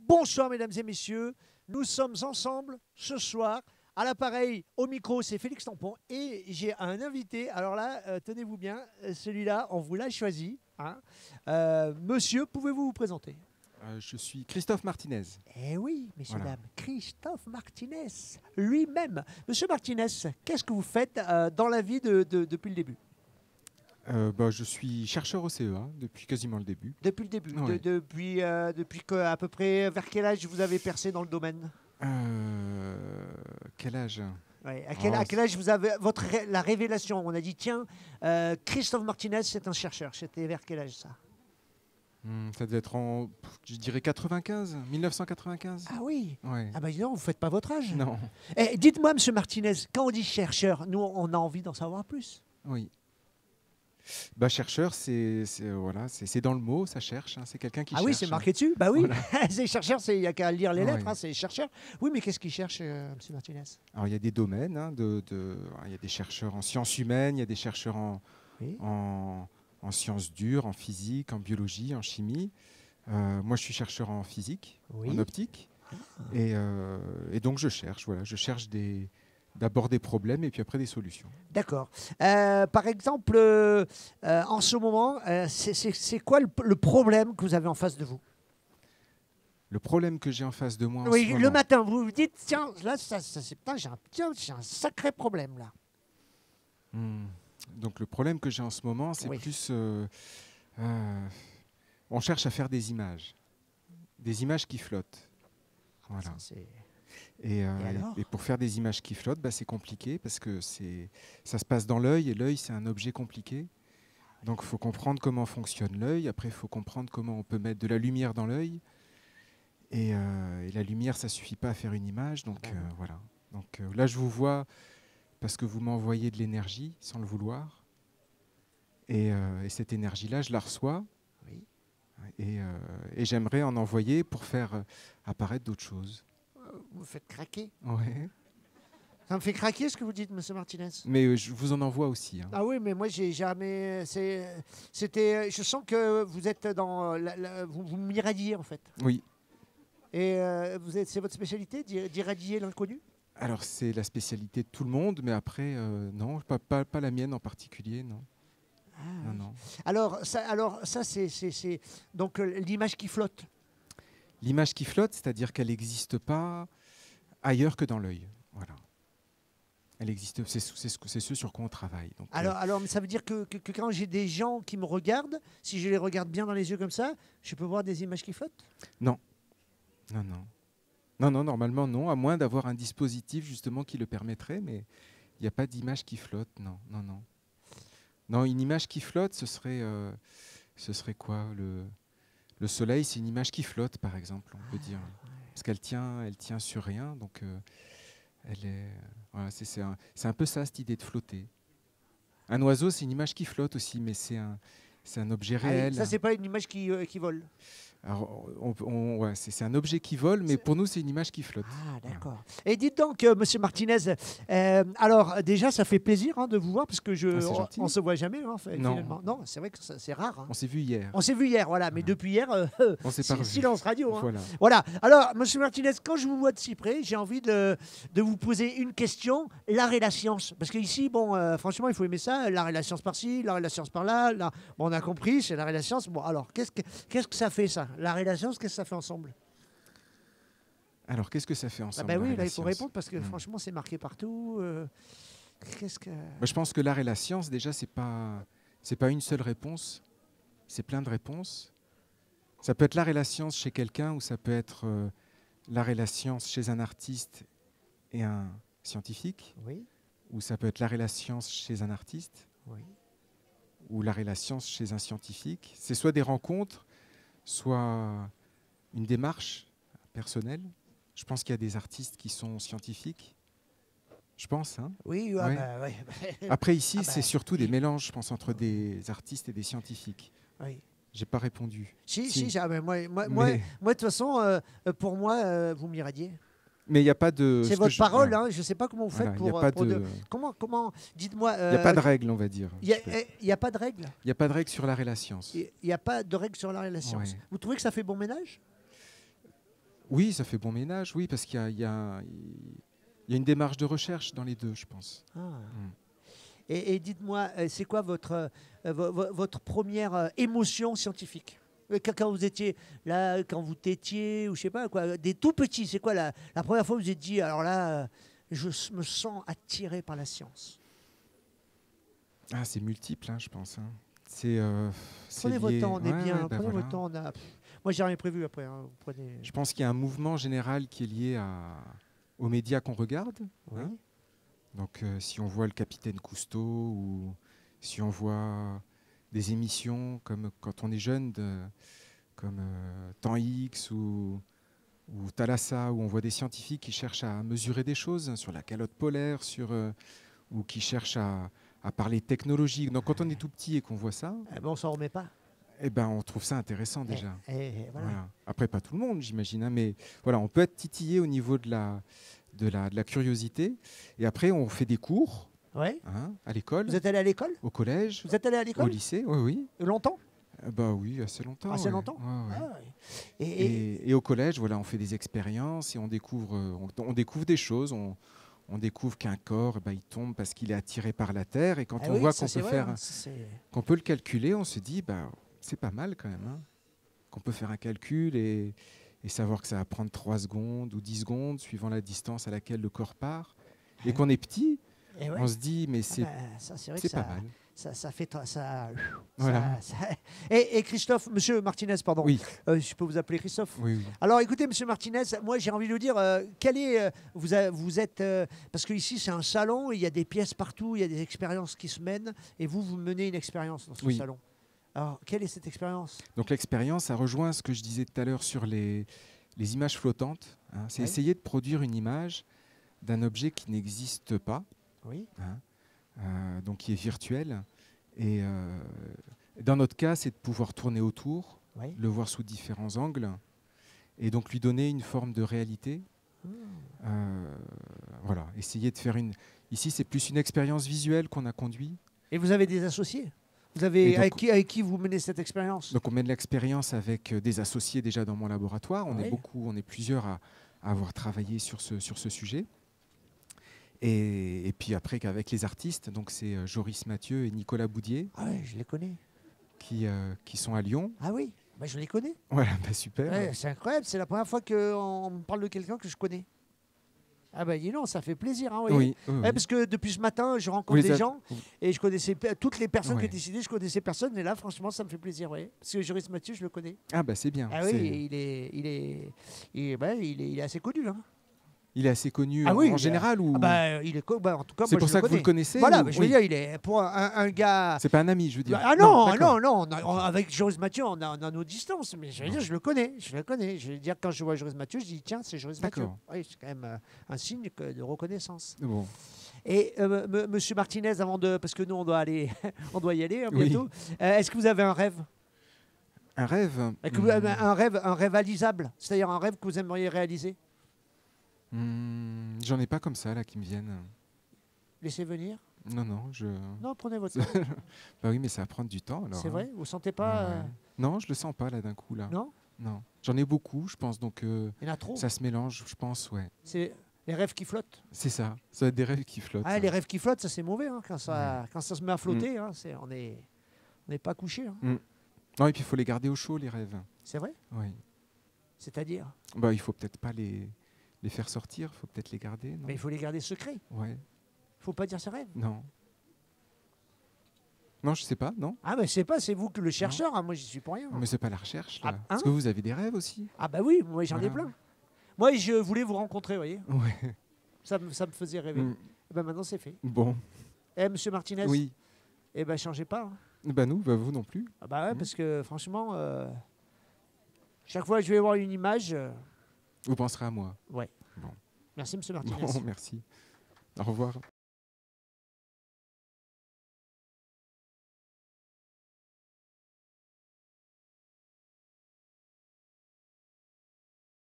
Bonsoir mesdames et messieurs, nous sommes ensemble ce soir. À l'appareil, au micro, c'est Félix Tampon et j'ai un invité. Alors là, tenez-vous bien, celui-là, on vous l'a choisi. Hein. Monsieur, pouvez-vous vous présenter? Je suis Christophe Martinez. Eh oui, messieurs, Voilà. dames, Christophe Martinez, lui-même. Monsieur Martinez, qu'est-ce que vous faites dans la vie depuis le début? Je suis chercheur au CEA depuis quasiment le début. Depuis le début, Ouais. depuis à peu près, vers quel âge vous avez percé dans le domaine? Quel âge? Ouais, Oh, à quel âge vous avez la révélation? On a dit, tiens, Christophe Martinez, c'est un chercheur. C'était vers quel âge ça? Ça devait être en, je dirais 95, 1995. Ah oui. Ouais. Ah ben dis donc, vous ne faites pas votre âge. Non. Eh, dites-moi, monsieur Martinez, quand on dit chercheur, nous, on a envie d'en savoir plus. Oui. Chercheur, c'est dans le mot, ça cherche. Hein, c'est quelqu'un qui Ah cherche. oui, c'est marqué dessus. Bah oui, Voilà. c'est chercheur, il n'y a qu'à lire les Ouais. lettres, hein, c'est chercheur. Oui, mais qu'est-ce qu'il cherche, monsieur Martinez? Alors il y a des domaines. Hein, il y a des chercheurs en sciences humaines, il y a des chercheurs Oui. en sciences dures, en physique, en biologie, en chimie. Moi, je suis chercheur en physique, Oui. en optique. Et donc, je cherche. Voilà, je cherche d'abord des problèmes et puis après des solutions. D'accord. Par exemple, en ce moment, c'est quoi le problème que vous avez en face de vous? Le problème que j'ai en face de moi en Oui, ce le moment, matin, vous vous dites, tiens, là, putain, j'ai un sacré problème là. Donc, le problème que j'ai en ce moment, c'est Oui. plus... on cherche à faire des images qui flottent. Voilà. Ça, c'est- Et alors pour faire des images qui flottent, c'est compliqué parce que ça se passe dans l'œil et l'œil, c'est un objet compliqué. Donc, il faut comprendre comment fonctionne l'œil. Après, il faut comprendre comment on peut mettre de la lumière dans l'œil. Et la lumière, ça ne suffit pas à faire une image. Donc, voilà. Donc, là, je vous vois parce que vous m'envoyez de l'énergie sans le vouloir. Et cette énergie-là, je la reçois. Oui. Et j'aimerais en envoyer pour faire apparaître d'autres choses. Vous me faites craquer. Ouais. Ça me fait craquer ce que vous dites, monsieur Martinez. Mais je vous en envoie aussi. Hein. Ah oui, mais moi, j'ai jamais. C'était. Je sens que vous êtes dans. Vous m'irradiez, en fait. Oui. Et c'est votre spécialité, d'irradier l'inconnu? Alors, c'est la spécialité de tout le monde, mais après, non, pas la mienne en particulier, non. Ah, Non, oui. non. Alors ça c'est donc l'image qui flotte. L'image qui flotte, c'est-à-dire qu'elle n'existe pas ailleurs que dans l'œil. Voilà. Elle existe, c'est ce sur quoi on travaille. Donc, Alors mais ça veut dire que quand j'ai des gens qui me regardent, si je les regarde bien dans les yeux comme ça, je peux voir des images qui flottent? non, non, non. Non, non, normalement non, à moins d'avoir un dispositif justement qui le permettrait, mais il n'y a pas d'image qui flotte, non, non, non. Non, une image qui flotte, ce serait quoi? Le soleil, c'est une image qui flotte, par exemple, on peut dire. Parce qu'elle tient sur rien, donc voilà, c'est un peu ça, cette idée de flotter. Un oiseau, c'est une image qui flotte aussi, mais c'est un objet réel. Ça c'est pas une image qui vole. Alors, ouais, c'est un objet qui vole, mais pour nous, c'est une image qui flotte. Ah, d'accord. Et dites donc, monsieur Martinez, alors déjà, ça fait plaisir hein, de vous voir parce que c'est gentil. on se voit jamais. Hein, Non. finalement. Non, c'est vrai que c'est rare. Hein. On s'est vu hier. On s'est vu hier, voilà. Mais depuis hier, On s'est pas revu. silence radio. Hein. Voilà. Voilà. Alors, monsieur Martinez, quand je vous vois de si près, j'ai envie de vous poser une question. L'art et la science. Parce qu'ici, bon, franchement, il faut aimer ça. L'art et la science par-ci, l'art et la science par-là. Bon, on a compris, c'est l'art et la science. Bon, alors, qu'est-ce que ça fait, ça? L'art et la science, qu'est-ce que ça fait ensemble? Alors, qu'est-ce que ça fait ensemble? Ben l'art oui, et là, la il faut science répondre parce que franchement, c'est marqué partout. Qu'est-ce que... Je pense que l'art et la science, déjà, c'est pas une seule réponse. C'est plein de réponses. Ça peut être l'art et la science chez quelqu'un, ou ça peut être l'art et la science chez un artiste et un scientifique, Oui, ou ça peut être l'art et la science chez un artiste, oui. ou l'art et la science chez un scientifique. C'est soit des rencontres, soit une démarche personnelle. Je pense qu'il y a des artistes qui sont scientifiques. Je pense. Hein. Oui, Ouais. ouais. Après, ici, Ah bah, c'est surtout des mélanges, je pense, entre des artistes et des scientifiques. Oui. J'ai pas répondu. Si, mais moi, Mais de toute façon, pour moi, vous m'irradiez. il n'y a pas de... C'est ce votre que parole, voilà. hein, je ne sais pas comment vous faites Voilà, il pour... n'y a pas de... Comment dites-moi... Il n'y a pas de règle, on va dire. Il n'y a pas de règle. Il n'y a pas de règle sur l'art et la science. Il n'y a pas de règle sur l'art et la science. Ouais. Vous trouvez que ça fait bon ménage? Oui, ça fait bon ménage, oui, parce qu'il y a une démarche de recherche dans les deux, je pense. Ah. Mm. Et dites-moi, c'est quoi votre première émotion scientifique? Quand vous étiez là, quand vous tétiez, ou je sais pas quoi, des tout petits, c'est quoi la première fois que vous vous êtes dit, alors là, me sens attiré par la science? Ah, c'est multiple, hein, je pense. Hein. C'est Prenez votre lié. temps, on est Ouais, bien, ouais, bah prenez votre voilà. temps. Moi, j'ai rien prévu après. Hein, vous prenez... Je pense qu'il y a un mouvement général qui est lié aux médias qu'on regarde. Oui. Hein. Donc, si on voit le Capitaine Cousteau ou si on voit des émissions comme quand on est jeune, comme Temps X ou Thalassa, où on voit des scientifiques qui cherchent à mesurer des choses sur la calotte polaire, ou qui cherchent à parler technologie. Donc, quand on est tout petit et qu'on voit ça, Eh ben, on s'en remet pas. eh ben, on trouve ça intéressant déjà. Voilà. Voilà. Après, pas tout le monde, j'imagine, hein, mais voilà, on peut être titillé au niveau de la curiosité. Et après, on fait des cours Ouais. hein, à l'école, Vous êtes allé à l'école? au collège, Vous êtes allé à au l'école? lycée, oui, oui. Longtemps? Bah oui, assez longtemps. Assez ouais. longtemps? Ouais, ouais. Ah, ouais. Et Et au collège, voilà, on fait des expériences et on découvre des choses. On découvre qu'un corps, il tombe parce qu'il est attiré par la Terre. Et quand ah on oui, voit ça, qu'on c'est peut vrai, faire, hein, c'est- qu'on peut le calculer, on se dit, c'est pas mal quand même. Hein, qu'on peut faire un calcul et savoir que ça va prendre 3 secondes ou 10 secondes, suivant la distance à laquelle le corps part. Et qu'on est petit, Eh ouais. on se dit, mais Ah ben, ça, c'est vrai que c'est pas mal. ça fait ça. Voilà. Et Christophe, Monsieur Martinez, pardon. Oui, Je peux vous appeler Christophe. oui, oui. Alors, écoutez, Monsieur Martinez, moi, j'ai envie de vous dire, quel est vous êtes parce que ici c'est un salon, il y a des pièces partout, il y a des expériences qui se mènent, et vous menez une expérience dans ce Oui. salon. Alors, quelle est cette expérience? Donc l'expérience, ça rejoint ce que je disais tout à l'heure sur les images flottantes. Hein. C'est Oui. essayer de produire une image d'un objet qui n'existe pas, Oui. hein, donc qui est virtuel. Et dans notre cas, c'est de pouvoir tourner autour, Oui. le voir sous différents angles, et donc lui donner une forme de réalité. Voilà, essayer de faire une... Ici, c'est plus une expérience visuelle qu'on a conduit. Et vous avez des associés? Vous Et avez donc- avec qui vous menez cette expérience? Donc on mène l'expérience avec des associés déjà dans mon laboratoire. On Oui. est beaucoup, on est plusieurs à avoir travaillé sur ce sujet. Et puis après qu'avec les artistes, donc c'est Joris Mathieu et Nicolas Boudier Ah oui, je les connais. qui sont à Lyon. Ah oui, bah, je les connais. Voilà, super. Ouais, c'est incroyable, c'est la première fois qu'on me parle de quelqu'un que je connais. Ah bah dis donc, ça fait plaisir. Hein, vous voyez. Oui, oui, oui. Ouais, parce que depuis ce matin, je rencontre Vous les des a- gens et je connaissais toutes les personnes qui Ouais. étaient citées, je connaissais personne. Et là, franchement, ça me fait plaisir. Ouais. Parce que Joris Mathieu, je le connais. Ah bah c'est bien. Ah oui, il est assez connu. Hein. Il est assez connu Ah oui, en général ou Ah bah, il est en tout cas, c'est moi, pour je ça le que vous connais. le connaissez Voilà, ou- mais je veux oui. dire, il est pour un gars. C'est pas un ami, je veux dire. Ah non, d'accord. non, avec Joris Mathieu, on a nos distances, mais je veux dire, je le connais. Je veux dire, quand je vois Joris Mathieu, je dis, tiens, c'est Joris Mathieu. D'accord. Oui, c'est quand même un signe de reconnaissance. Bon. Et Monsieur Martinez, parce que nous, on doit on doit y aller hein, Oui. bientôt. Est-ce que vous avez un rêve? Un rêve. Est-ce que vous avez un rêve réalisable? C'est-à-dire un rêve que vous aimeriez réaliser? J'en ai pas comme ça là qui me viennent. Laissez venir. Non, Non, prenez votre temps. Bah oui, mais ça va prendre du temps alors. C'est hein. vrai? Vous sentez pas Ouais. Non, je le sens pas là d'un coup là. Non? Non. J'en ai beaucoup, je pense, donc Il y en a trop. ça se mélange, je pense, ouais. C'est les rêves qui flottent. C'est ça. Ça va être des rêves qui flottent. Ah, hein. les rêves qui flottent, ça c'est mauvais. Hein, quand ça se met à flotter, hein, on n'est pas couché. Hein. Non, et puis il faut les garder au chaud, les rêves. C'est vrai? Oui. C'est-à-dire? Bah, il faut peut-être pas les faire sortir, il faut peut-être les garder, non? Mais il faut les garder secrets. Ouais. Il faut pas dire ses rêves. Non. Non, je sais pas, non? Ah, mais je sais pas, c'est vous que le chercheur. Hein, moi, j'y suis pour rien. Mais c'est pas la recherche, là. Ah, hein? Est-ce que vous avez des rêves aussi? Ah, bah oui, moi j'en ai Voilà. plein. Moi, je voulais vous rencontrer, vous voyez. Ouais. Ça me faisait rêver. Et ben maintenant, c'est fait. Bon. Eh, Monsieur Martinez? Oui. Eh ben, changez pas. Hein. Bah nous, bah vous non plus. Ah bah ouais, parce que franchement, chaque fois que je vais voir une image, Vous penserez à moi. ouais. Bon. Merci, Monsieur Martinez. Bon, merci. Au revoir.